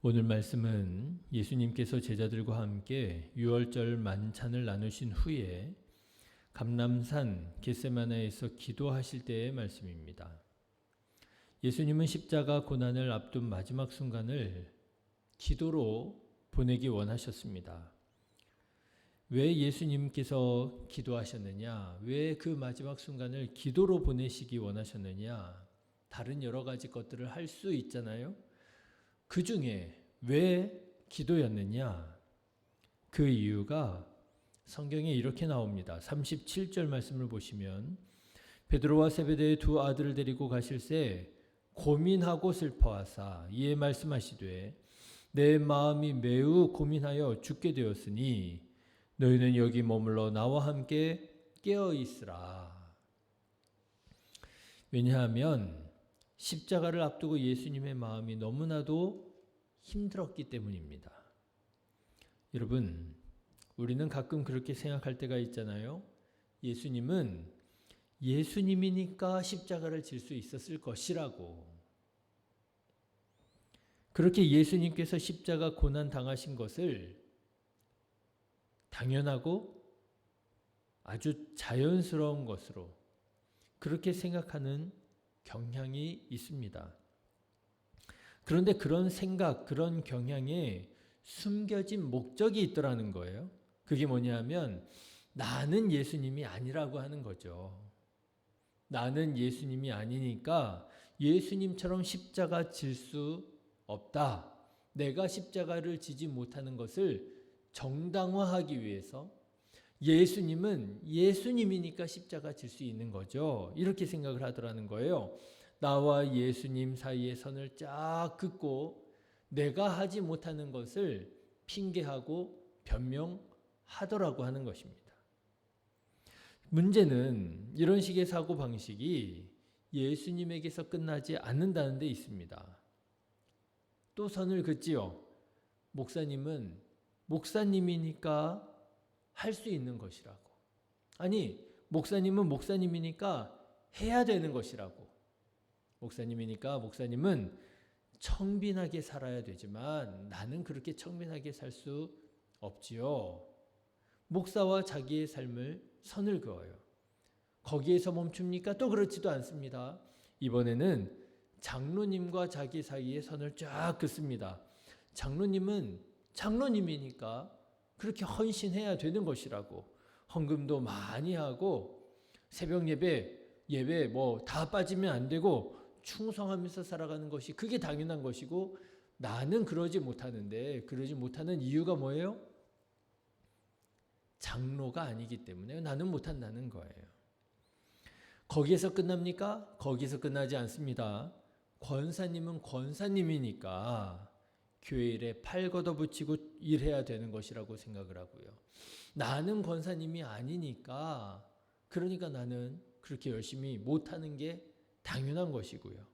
오늘 말씀은 예수님께서 제자들과 함께 유월절 만찬을 나누신 후에 감람산 겟세마네에서 기도하실 때의 말씀입니다. 예수님은 십자가 고난을 앞둔 마지막 순간을 기도로 보내기 원하셨습니다. 왜 예수님께서 기도하셨느냐? 왜 그 마지막 순간을 기도로 보내시기 원하셨느냐? 다른 여러 가지 것들을 할 수 있잖아요. 그 중에 왜 기도였느냐? 그 이유가 성경에 이렇게 나옵니다. 37절 말씀을 보시면 베드로와 세베대의 두 아들을 데리고 가실새 고민하고 슬퍼하사 이에 말씀하시되 내 마음이 매우 고민하여 죽게 되었으니 너희는 여기 머물러 나와 함께 깨어 있으라. 왜냐하면 십자가를 앞두고 예수님의 마음이 너무나도 힘들었기 때문입니다. 여러분, 우리는 가끔 그렇게 생각할 때가 있잖아요. 예수님은 예수님이니까 십자가를 질 수 있었을 것이라고. 그렇게 예수님께서 십자가 고난 당하신 것을 당연하고 아주 자연스러운 것으로 그렇게 생각하는 경향이 있습니다. 그런데 그런 생각, 그런 경향에 숨겨진 목적이 있더라는 거예요. 그게 뭐냐면 나는 예수님이 아니라고 하는 거죠. 나는 예수님이 아니니까 예수님처럼 십자가 질 수 없다. 내가 십자가를 지지 못하는 것을 정당화하기 위해서 예수님은 예수님이니까 십자가 질 수 있는 거죠. 이렇게 생각을 하더라는 거예요. 나와 예수님 사이의 선을 쫙 긋고 내가 하지 못하는 것을 핑계하고 변명하더라고 하는 것입니다. 문제는 이런 식의 사고방식이 예수님에게서 끝나지 않는다는 데 있습니다. 또 선을 긋지요. 목사님은 목사님이니까 할 수 있는 것이라고. 아니, 목사님은 목사님이니까 해야 되는 것이라고. 목사님이니까 목사님은 청빈하게 살아야 되지만 나는 그렇게 청빈하게 살 수 없지요. 목사와 자기의 삶을 선을 그어요. 거기에서 멈춥니까? 또 그렇지도 않습니다. 이번에는 장로님과 자기 사이에 선을 쫙 긋습니다. 장로님은 장로님이니까 그렇게 헌신해야 되는 것이라고. 헌금도 많이 하고 새벽 예배 뭐 다 빠지면 안 되고 충성하면서 살아가는 것이 그게 당연한 것이고 나는 그러지 못하는데 그러지 못하는 이유가 뭐예요? 장로가 아니기 때문에 나는 못한다는 거예요. 거기에서 끝납니까? 거기서 끝나지 않습니다. 권사님은 권사님이니까 교회 일에 팔 걷어붙이고 일해야 되는 것이라고 생각을 하고요. 나는 권사님이 아니니까 그러니까 나는 그렇게 열심히 못하는 게 당연한 것이고요.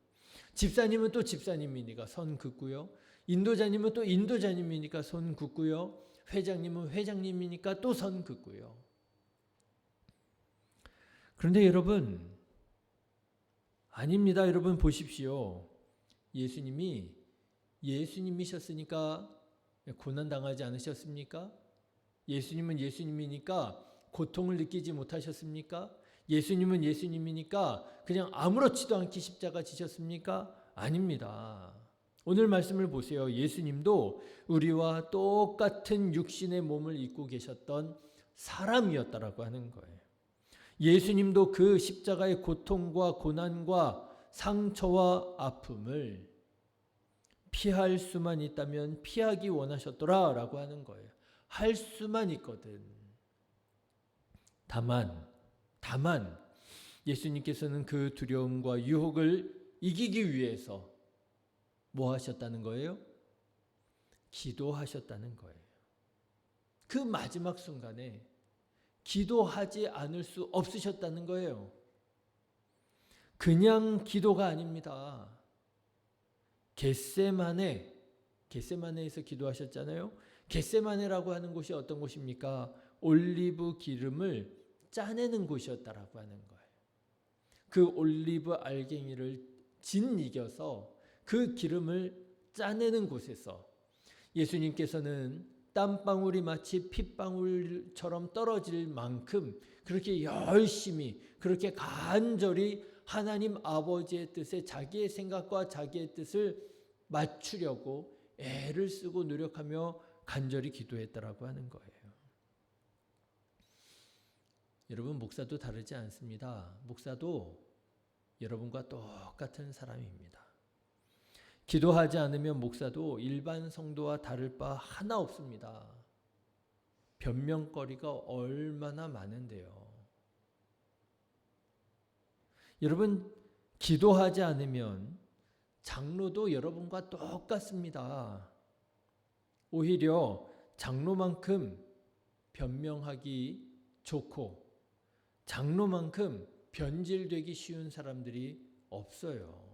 집사님은 또 집사님이니까 선 긋고요. 인도자님은 또 인도자님이니까 선 긋고요. 회장님은 회장님이니까 또 선 긋고요. 그런데 여러분, 아닙니다. 여러분 보십시오. 예수님이셨으니까 고난당하지 않으셨습니까? 예수님은 예수님이니까 고통을 느끼지 못하셨습니까? 예수님은 예수님이니까 그냥 아무렇지도 않게 십자가 지셨습니까? 아닙니다. 오늘 말씀을 보세요. 예수님도 우리와 똑같은 육신의 몸을 입고 계셨던 사람이었다라고 하는 거예요. 예수님도 그 십자가의 고통과 고난과 상처와 아픔을 피할 수만 있다면 피하기 원하셨더라라고 하는 거예요. 할 수만 있거든. 다만 예수님께서는 그 두려움과 유혹을 이기기 위해서 뭐 하셨다는 거예요? 기도하셨다는 거예요. 그 마지막 순간에 기도하지 않을 수 없으셨다는 거예요. 그냥 기도가 아닙니다. 겟세마네에서 기도하셨잖아요. 겟세마네라고 하는 곳이 어떤 곳입니까? 올리브 기름을 짜내는 곳이었다라고 하는 거예요. 그 올리브 알갱이를 짓이겨서 그 기름을 짜내는 곳에서 예수님께서는 땀방울이 마치 핏방울처럼 떨어질 만큼 그렇게 열심히, 그렇게 간절히 하나님 아버지의 뜻에 자기의 생각과 자기의 뜻을 맞추려고 애를 쓰고 노력하며 간절히 기도했다라고 하는 거예요. 여러분, 목사도 다르지 않습니다. 목사도 여러분과 똑같은 사람입니다. 기도하지 않으면 목사도 일반 성도와 다를 바 하나 없습니다. 변명거리가 얼마나 많은데요. 여러분, 기도하지 않으면 장로도 여러분과 똑같습니다. 오히려 장로만큼 변명하기 좋고 장로만큼 변질되기 쉬운 사람들이 없어요.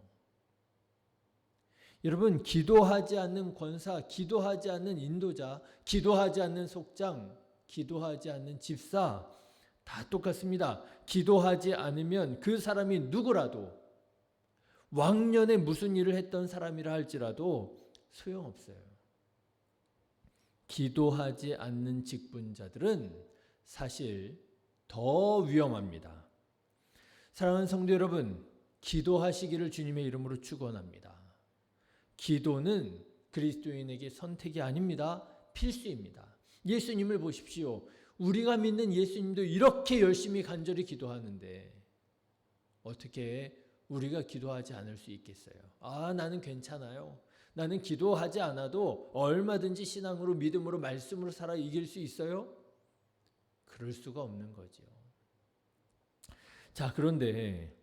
여러분, 기도하지 않는 권사, 기도하지 않는 인도자, 기도하지 않는 속장, 기도하지 않는 집사 다 똑같습니다. 기도하지 않으면 그 사람이 누구라도 왕년에 무슨 일을 했던 사람이라 할지라도 소용없어요. 기도하지 않는 직분자들은 사실 더 위험합니다. 사랑하는 성도 여러분, 기도하시기를 주님의 이름으로 축원합니다. 기도는 그리스도인에게 선택이 아닙니다. 필수입니다. 예수님을 보십시오. 우리가 믿는 예수님도 이렇게 열심히 간절히 기도하는데 어떻게 우리가 기도하지 않을 수 있겠어요? 나는 괜찮아요. 나는 기도하지 않아도 얼마든지 신앙으로, 믿음으로, 말씀으로 살아 이길 수 있어요? 그럴 수가 없는 거죠. 자, 그런데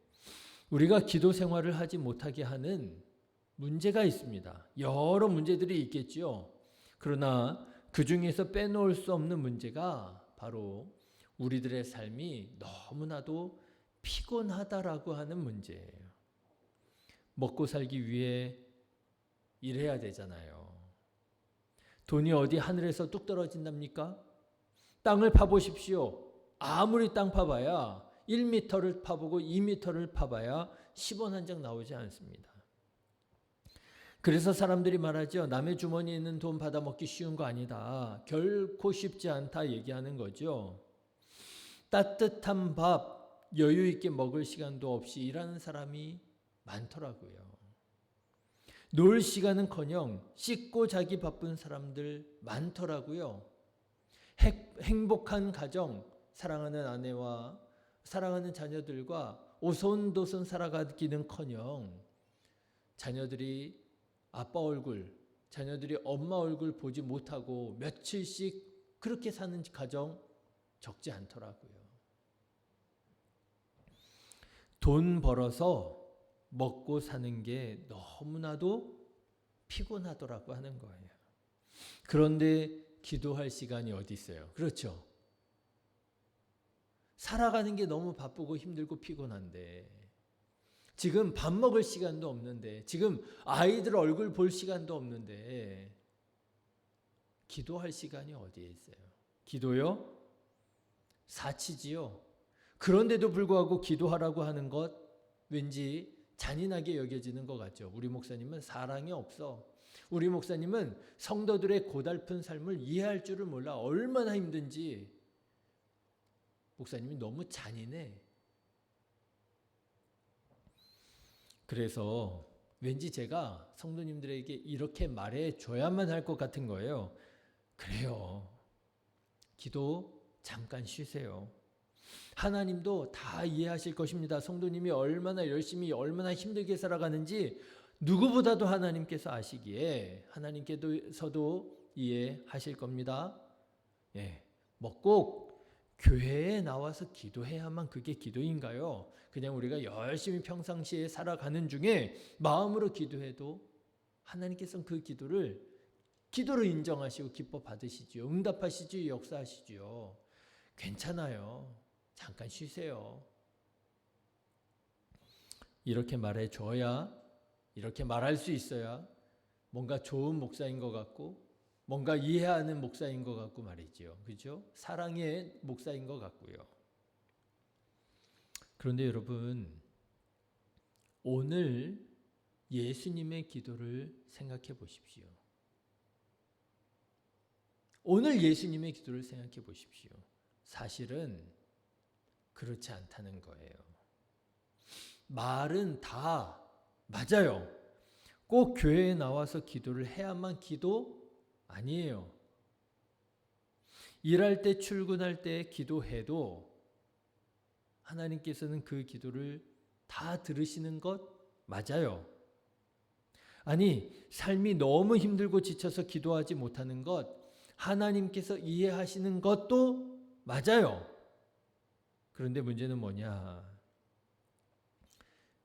우리가 기도 생활을 하지 못하게 하는 문제가 있습니다. 여러 문제들이 있겠죠. 그러나 그 중에서 빼놓을 수 없는 문제가 바로 우리들의 삶이 너무나도 피곤하다라고 하는 문제예요. 먹고 살기 위해 일해야 되잖아요. 돈이 어디 하늘에서 뚝 떨어진답니까? 땅을 파보십시오. 아무리 땅 파봐야 1m를 파보고 2m를 파봐야 10원 한 장 나오지 않습니다. 그래서 사람들이 말하죠. 남의 주머니에 있는 돈 받아먹기 쉬운 거 아니다. 결코 쉽지 않다 얘기하는 거죠. 따뜻한 밥 여유 있게 먹을 시간도 없이 일하는 사람이 많더라고요. 놀 시간은커녕 씻고 자기 바쁜 사람들 많더라고요. 행복한 가정, 사랑하는 아내와 사랑하는 자녀들과 오손도손 살아가기는커녕 자녀들이 아빠 얼굴, 자녀들이 엄마 얼굴 보지 못하고 며칠씩 그렇게 사는 가정 적지 않더라고요. 돈 벌어서 먹고 사는 게 너무나도 피곤하더라고 하는 거예요. 그런데 기도할 시간이 어디 있어요? 그렇죠. 살아가는 게 너무 바쁘고 힘들고 피곤한데 지금 밥 먹을 시간도 없는데 지금 아이들 얼굴 볼 시간도 없는데 기도할 시간이 어디에 있어요? 기도요? 사치지요. 그런데도 불구하고 기도하라고 하는 것 왠지 잔인하게 여겨지는 것 같죠. 우리 목사님은 사랑이 없어. 우리 목사님은 성도들의 고달픈 삶을 이해할 줄을 몰라. 얼마나 힘든지. 목사님이 너무 잔인해. 그래서 왠지 제가 성도님들에게 이렇게 말해 줘야만 할 것 같은 거예요. 그래요. 기도 잠깐 쉬세요. 하나님도 다 이해하실 것입니다. 성도님이 얼마나 열심히 얼마나 힘들게 살아가는지 누구보다도 하나님께서 아시기에 하나님께서도 이해하실 겁니다. 꼭 교회에 나와서 기도해야만 그게 기도인가요? 그냥 우리가 열심히 평상시에 살아가는 중에 마음으로 기도해도 하나님께서는 그 기도로 인정하시고 기뻐 받으시지요. 응답하시지요. 역사하시지요. 괜찮아요. 잠깐 쉬세요. 이렇게 말해줘야, 이렇게 말할 수 있어야 뭔가 좋은 목사인 것 같고 뭔가 이해하는 목사인 것 같고 말이죠. 그죠? 사랑의 목사인 것 같고요. 그런데 여러분, 오늘 예수님의 기도를 생각해 보십시오. 오늘 예수님의 기도를 생각해 보십시오. 사실은 그렇지 않다는 거예요. 말은 다 맞아요. 꼭 교회에 나와서 기도를 해야만 기도 아니에요. 일할 때 출근할 때 기도해도 하나님께서는 그 기도를 다 들으시는 것 맞아요. 아니, 삶이 너무 힘들고 지쳐서 기도하지 못하는 것 하나님께서 이해하시는 것도 맞아요. 그런데 문제는 뭐냐?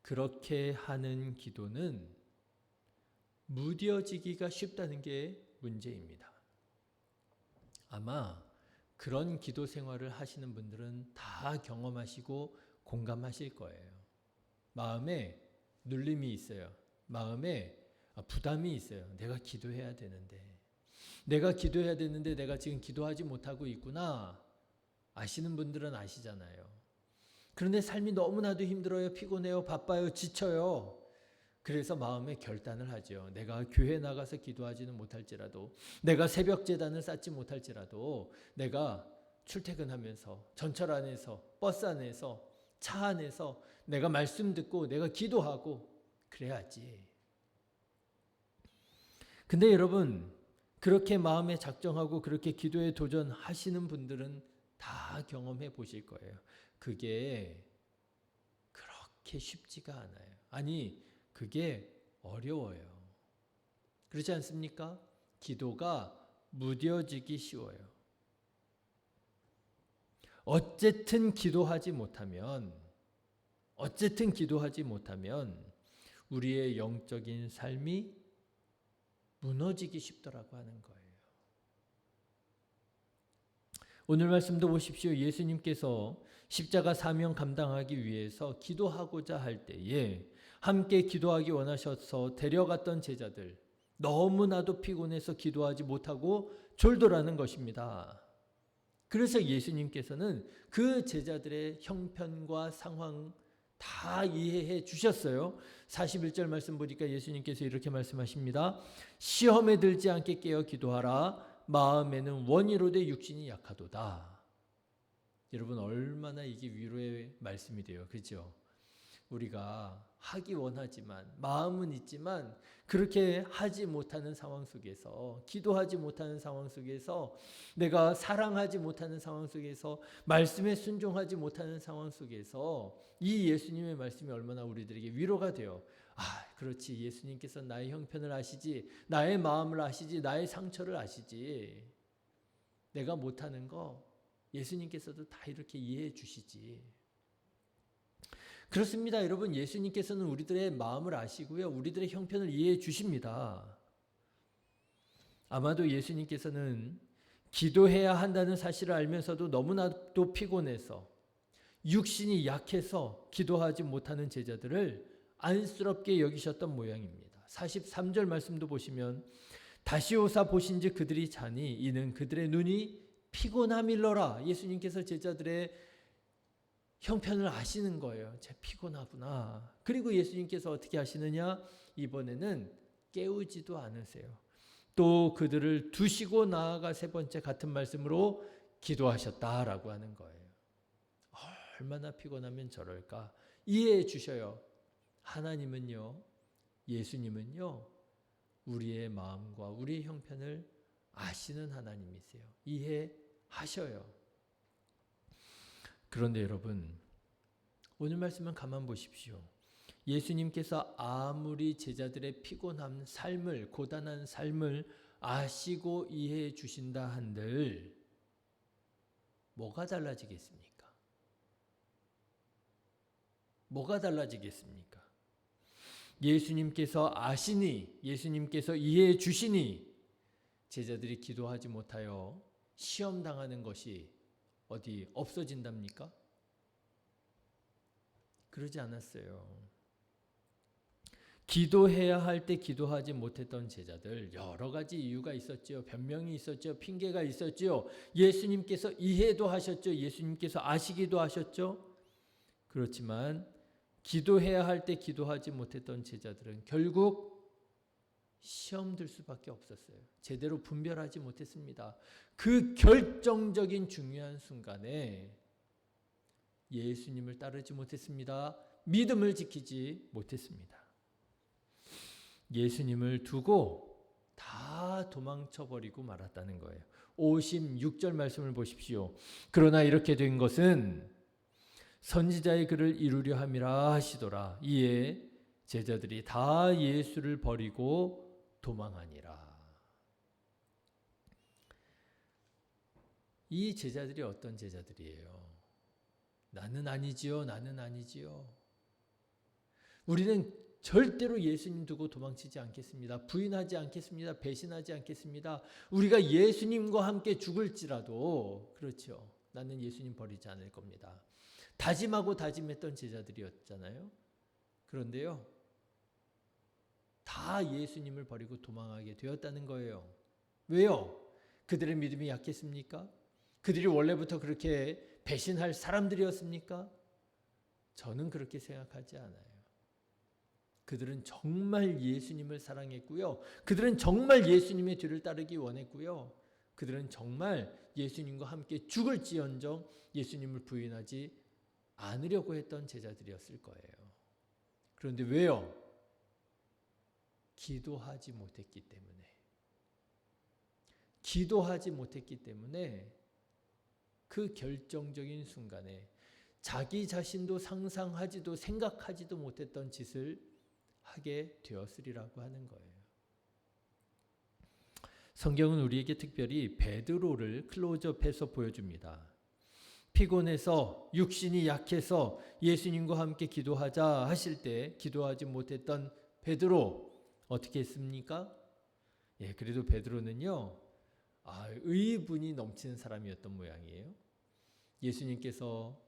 그렇게 하는 기도는 무뎌지기가 쉽다는 게 문제입니다. 아마 그런 기도 생활을 하시는 분들은 다 경험하시고 공감하실 거예요. 마음에 눌림이 있어요. 마음에 부담이 있어요. 내가 기도해야 되는데. 내가 지금 기도하지 못하고 있구나. 아시는 분들은 아시잖아요. 그런데 삶이 너무나도 힘들어요. 피곤해요. 바빠요. 지쳐요. 그래서 마음에 결단을 하죠. 내가 교회 나가서 기도하지는 못할지라도, 내가 새벽 제단을 쌓지 못할지라도, 내가 출퇴근하면서, 전철 안에서, 버스 안에서, 차 안에서 내가 말씀 듣고 내가 기도하고 그래야지. 근데 여러분, 그렇게 마음에 작정하고 그렇게 기도에 도전하시는 분들은 다 경험해 보실 거예요. 그게 그렇게 쉽지가 않아요. 아니, 그게 어려워요. 그렇지 않습니까? 기도가 무뎌지기 쉬워요. 어쨌든 기도하지 못하면 우리의 영적인 삶이 무너지기 쉽더라고 하는 거예요. 오늘 말씀도 보십시오. 예수님께서 십자가 사명 감당하기 위해서 기도하고자 할 때에 함께 기도하기 원하셔서 데려갔던 제자들, 너무나도 피곤해서 기도하지 못하고 졸도라는 것입니다. 그래서 예수님께서는 그 제자들의 형편과 상황 다 이해해 주셨어요. 41절 말씀 보니까 예수님께서 이렇게 말씀하십니다. 시험에 들지 않게 깨어 기도하라. 마음에는 원이로되 육신이 약하도다. 여러분, 얼마나 이게 위로의 말씀이 돼요. 그렇죠? 우리가 하기 원하지만, 마음은 있지만 그렇게 하지 못하는 상황 속에서, 기도하지 못하는 상황 속에서, 내가 사랑하지 못하는 상황 속에서, 말씀에 순종하지 못하는 상황 속에서 이 예수님의 말씀이 얼마나 우리들에게 위로가 돼요. 그렇지. 예수님께서 나의 형편을 아시지, 나의 마음을 아시지, 나의 상처를 아시지. 내가 못하는 거 예수님께서도 다 이렇게 이해해 주시지. 그렇습니다. 여러분, 예수님께서는 우리들의 마음을 아시고요. 우리들의 형편을 이해해 주십니다. 아마도 예수님께서는 기도해야 한다는 사실을 알면서도 너무나도 피곤해서, 육신이 약해서 기도하지 못하는 제자들을 안쓰럽게 여기셨던 모양입니다. 43절 말씀도 보시면 다시 오사 보신즉 그들이 자니 이는 그들의 눈이 피곤함일러라. 예수님께서 제자들의 형편을 아시는 거예요. 제 피곤하구나. 그리고 예수님께서 어떻게 하시느냐? 이번에는 깨우지도 않으세요. 또 그들을 두시고 나아가 세 번째 같은 말씀으로 기도하셨다라고 하는 거예요. 얼마나 피곤하면 저럴까? 이해해 주셔요. 하나님은요, 예수님은요, 우리의 마음과 우리의 형편을 아시는 하나님이세요. 이해하셔요. 그런데 여러분, 오늘 말씀은 가만 보십시오. 예수님께서 아무리 제자들의 피곤한 삶을, 고단한 삶을 아시고 이해해 주신다 한들 뭐가 달라지겠습니까? 뭐가 달라지겠습니까? 예수님께서 아시니, 예수님께서 이해해 주시니 제자들이 기도하지 못하여 시험당하는 것이 어디 없어진답니까? 그러지 않았어요. 기도해야 할 때 기도하지 못했던 제자들, 여러 가지 이유가 있었죠. 변명이 있었죠. 핑계가 있었죠. 예수님께서 이해도 하셨죠. 예수님께서 아시기도 하셨죠. 그렇지만 기도해야 할 때 기도하지 못했던 제자들은 결국 시험 들 수밖에 없었어요. 제대로 분별하지 못했습니다. 그 결정적인 중요한 순간에 예수님을 따르지 못했습니다. 믿음을 지키지 못했습니다. 예수님을 두고 다 도망쳐버리고 말았다는 거예요. 56절 말씀을 보십시오. 그러나 이렇게 된 것은 선지자의 글을 이루려 함이라 하시더라. 이에 제자들이 다 예수를 버리고 도망하니라. 이 제자들이 어떤 제자들이에요? 나는 아니지요. 나는 아니지요. 우리는 절대로 예수님 두고 도망치지 않겠습니다. 부인하지 않겠습니다. 배신하지 않겠습니다. 우리가 예수님과 함께 죽을지라도 그렇죠. 나는 예수님 버리지 않을 겁니다. 다짐하고 다짐했던 제자들이었잖아요. 그런데요. 다 예수님을 버리고 도망하게 되었다는 거예요. 왜요? 그들의 믿음이 약했습니까? 그들이 원래부터 그렇게 배신할 사람들이었습니까? 저는 그렇게 생각하지 않아요. 그들은 정말 예수님을 사랑했고요. 그들은 정말 예수님의 뒤를 따르기 원했고요. 그들은 정말 예수님과 함께 죽을지언정 예수님을 부인하지 않으려고 했던 제자들이었을 거예요. 그런데 왜요? 기도하지 못했기 때문에. 기도하지 못했기 때문에 그 결정적인 순간에 자기 자신도 상상하지도 생각하지도 못했던 짓을 하게 되었으리라고 하는 거예요. 성경은 우리에게 특별히 베드로를 클로즈업해서 보여줍니다. 피곤해서 육신이 약해서 예수님과 함께 기도하자 하실 때 기도하지 못했던 베드로 어떻게 했습니까? 그래도 베드로는요. 의분이 넘치는 사람이었던 모양이에요. 예수님께서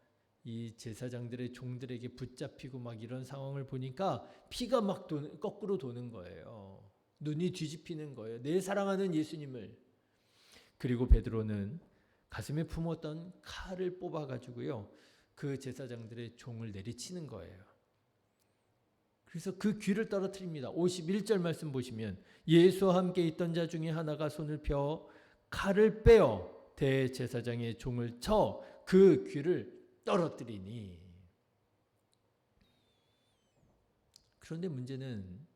이 제사장들의 종들에게 붙잡히고 막 이런 상황을 보니까 피가 막 거꾸로 도는 거예요. 눈이 뒤집히는 거예요. 내 사랑하는 예수님을. 그리고 베드로는 가슴에 품었던 칼을 뽑아가지고요. 그 제사장들의 종을 내리치는 거예요. 그래서 그 귀를 떨어뜨립니다. 51절 말씀 보시면 예수와 함께 있던 자 중에 하나가 손을 펴 칼을 빼어 대제사장의 종을 쳐 그 귀를 떨어뜨리니. 그런데 문제는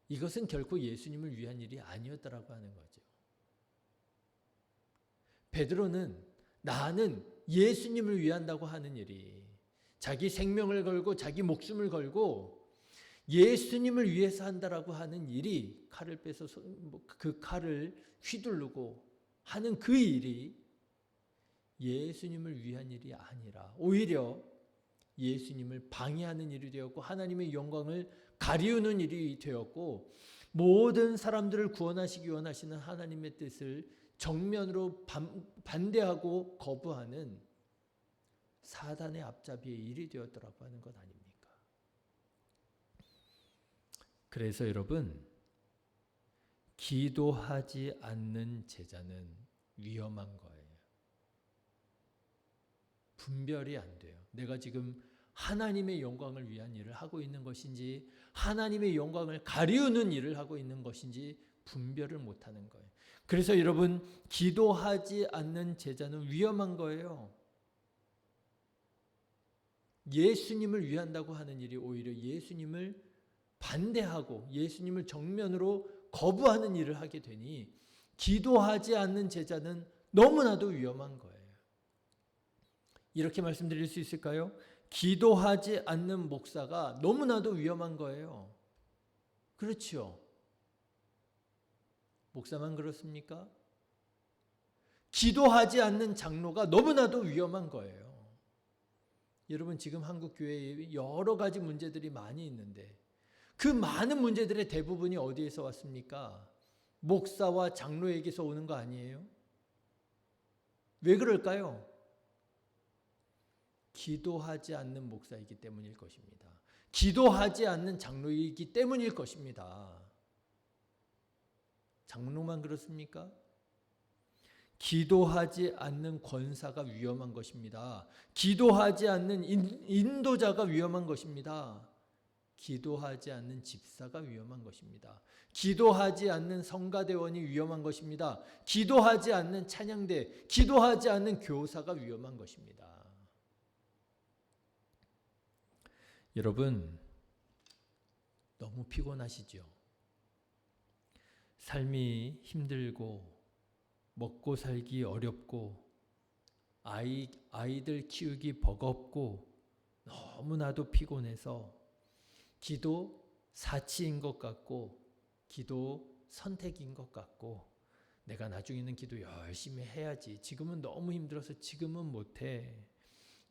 이것은 결코 예수님을 위한 일이 아니었다라고 하는 거죠. 베드로는 나는 예수님을 위한다고 하는 일이 자기 생명을 걸고 자기 목숨을 걸고 예수님을 위해서 한다라고 하는 일이 칼을 빼서 그 칼을 휘두르고 하는 그 일이 예수님을 위한 일이 아니라 오히려 예수님을 방해하는 일이 되었고 하나님의 영광을 가리우는 일이 되었고 모든 사람들을 구원하시기 원하시는 하나님의 뜻을 정면으로 반대하고 거부하는 사단의 앞잡이의 일이 되었더라고 하는 것 아닙니까? 그래서 여러분, 기도하지 않는 제자는 위험한 거예요. 분별이 안 돼요. 내가 지금 하나님의 영광을 위한 일을 하고 있는 것인지 하나님의 영광을 가리우는 일을 하고 있는 것인지 분별을 못하는 거예요. 그래서 여러분, 기도하지 않는 제자는 위험한 거예요. 예수님을 위한다고 하는 일이 오히려 예수님을 반대하고 예수님을 정면으로 거부하는 일을 하게 되니 기도하지 않는 제자는 너무나도 위험한 거예요. 이렇게 말씀드릴 수 있을까요? 기도하지 않는 목사가 너무나도 위험한 거예요. 그렇죠? 목사만 그렇습니까? 기도하지 않는 장로가 너무나도 위험한 거예요. 여러분, 지금 한국 교회에 여러 가지 문제들이 많이 있는데 그 많은 문제들의 대부분이 어디에서 왔습니까? 목사와 장로에게서 오는 거 아니에요? 왜 그럴까요? 기도하지 않는 목사이기 때문일 것입니다. 기도하지 않는 장로이기 때문일 것입니다. 장로만 그렇습니까? 기도하지 않는 권사가 위험한 것입니다. 기도하지 않는 인도자가 위험한 것입니다. 기도하지 않는 집사가 위험한 것입니다. 기도하지 않는 성가대원이 위험한 것입니다. 기도하지 않는 찬양대, 기도하지 않는 교사가 위험한 것입니다. 여러분, 너무 피곤하시죠? 삶이 힘들고 먹고 살기 어렵고 아이들 키우기 버겁고 너무나도 피곤해서 기도 사치인 것 같고 기도 선택인 것 같고 내가 나중에는 기도 열심히 해야지. 지금은 너무 힘들어서 지금은 못해.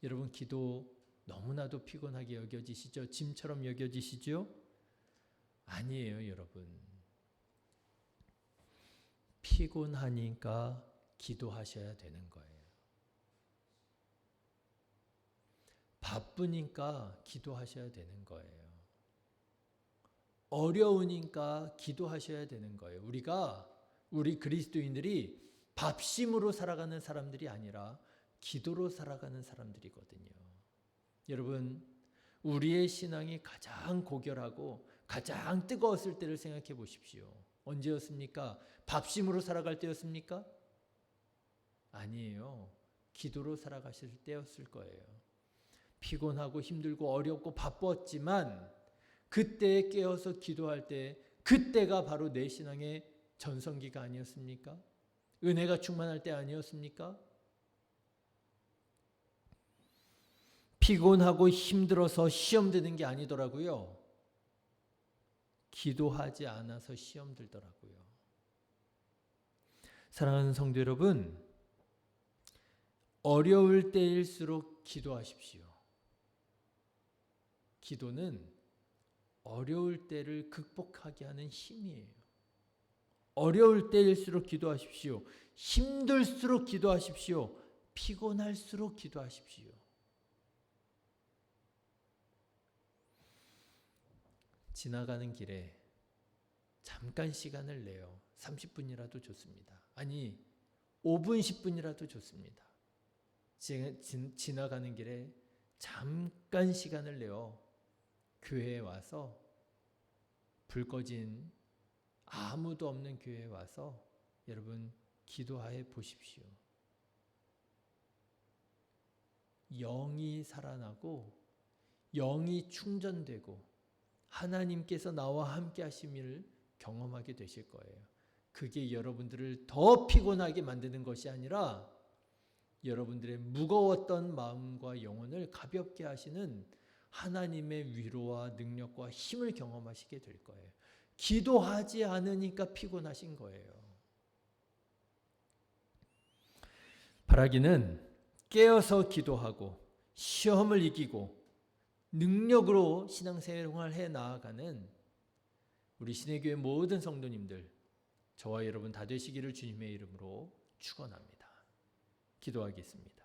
여러분, 기도 너무나도 피곤하게 여겨지시죠? 짐처럼 여겨지시죠? 아니에요, 여러분. 피곤하니까 기도하셔야 되는 거예요. 바쁘니까 기도하셔야 되는 거예요. 어려우니까 기도하셔야 되는 거예요. 우리 그리스도인들이 밥심으로 살아가는 사람들이 아니라 기도로 살아가는 사람들이거든요. 여러분, 우리의 신앙이 가장 고결하고 가장 뜨거웠을 때를 생각해 보십시오. 언제였습니까? 밥심으로 살아갈 때였습니까? 아니에요. 기도로 살아가실 때였을 거예요. 피곤하고 힘들고 어렵고 바빴지만 그때에 깨어서 기도할 때, 그때가 바로 내 신앙의 전성기가 아니었습니까? 은혜가 충만할 때 아니었습니까? 피곤하고 힘들어서 시험 드는 게 아니더라고요. 기도하지 않아서 시험 들더라고요. 사랑하는 성도 여러분, 어려울 때일수록 기도하십시오. 기도는 어려울 때를 극복하게 하는 힘이에요. 어려울 때일수록 기도하십시오. 힘들수록 기도하십시오. 피곤할수록 기도하십시오. 지나가는 길에 잠깐 시간을 내요. 30분이라도 좋습니다. 아니, 5분, 10분이라도 좋습니다. 지나가는 길에 잠깐 시간을 내어 교회에 와서, 불 꺼진 아무도 없는 교회에 와서 여러분 기도해 보십시오. 영이 살아나고 영이 충전되고 하나님께서 나와 함께 하심을 경험하게 되실 거예요. 그게 여러분들을 더 피곤하게 만드는 것이 아니라 여러분들의 무거웠던 마음과 영혼을 가볍게 하시는 하나님의 위로와 능력과 힘을 경험하시게 될 거예요. 기도하지 않으니까 피곤하신 거예요. 바라기는 깨어서 기도하고 시험을 이기고 능력으로 신앙생활을 해 나아가는 우리 신의교회 모든 성도님들, 저와 여러분 다 되시기를 주님의 이름으로 축원합니다. 기도하겠습니다.